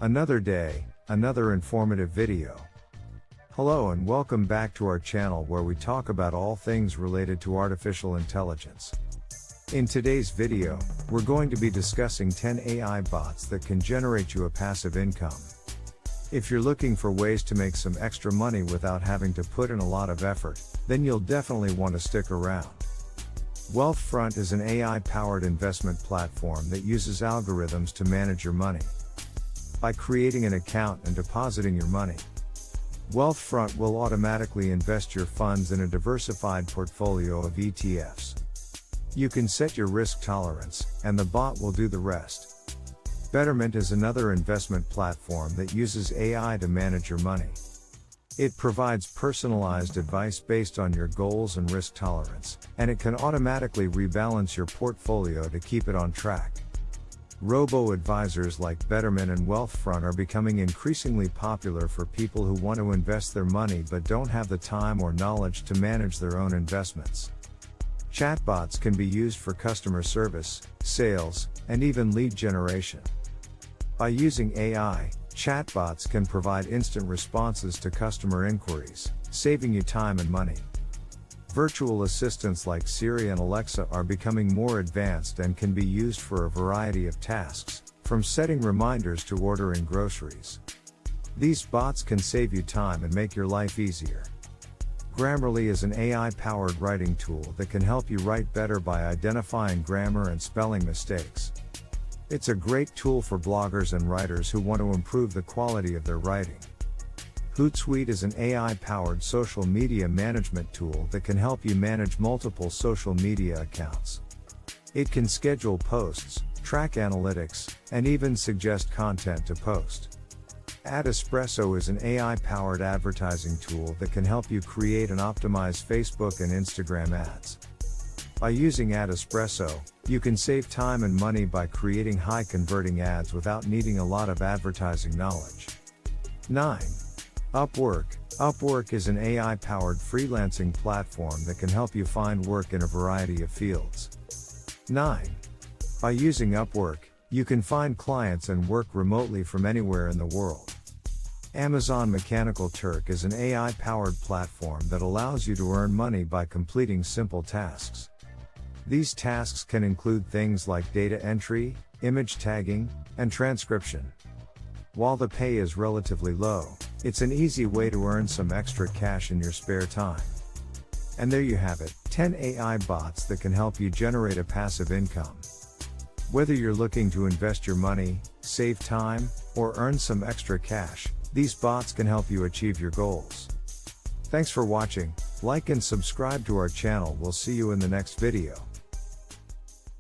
Another day, another informative video. Hello and welcome back to our channel where we talk about all things related to artificial intelligence. In today's video, we're going to be discussing 10 AI bots that can generate you a passive income. If you're looking for ways to make some extra money without having to put in a lot of effort, then you'll definitely want to stick around. Wealthfront is an AI-powered investment platform that uses algorithms to manage your money. By creating an account and depositing your money, Wealthfront will automatically invest your funds in a diversified portfolio of ETFs. You can set your risk tolerance, and the bot will do the rest. Betterment is another investment platform that uses AI to manage your money. It provides personalized advice based on your goals and risk tolerance, and it can automatically rebalance your portfolio to keep it on track. Robo-advisors like Betterment and Wealthfront are becoming increasingly popular for people who want to invest their money but don't have the time or knowledge to manage their own investments. Chatbots can be used for customer service, sales, and even lead generation. By using AI, chatbots can provide instant responses to customer inquiries, saving you time and money. Virtual assistants like Siri and Alexa are becoming more advanced and can be used for a variety of tasks, from setting reminders to ordering groceries. These bots can save you time and make your life easier. Grammarly is an AI-powered writing tool that can help you write better by identifying grammar and spelling mistakes. It's a great tool for bloggers and writers who want to improve the quality of their writing. Hootsuite is an AI-powered social media management tool that can help you manage multiple social media accounts. It can schedule posts, track analytics, and even suggest content to post. AdEspresso is an AI-powered advertising tool that can help you create and optimize Facebook and Instagram ads. By using AdEspresso, you can save time and money by creating high-converting ads without needing a lot of advertising knowledge. 9. Upwork. Upwork is an AI-powered freelancing platform that can help you find work in a variety of fields. 9. By using Upwork, you can find clients and work remotely from anywhere in the world. Amazon Mechanical Turk is an AI-powered platform that allows you to earn money by completing simple tasks. These tasks can include things like data entry, image tagging, and transcription. While the pay is relatively low, it's an easy way to earn some extra cash in your spare time. And there you have it, 10 AI bots that can help you generate a passive income. Whether you're looking to invest your money, save time, or earn some extra cash, these bots can help you achieve your goals. Thanks for watching, like and subscribe to our channel. We'll see you in the next video.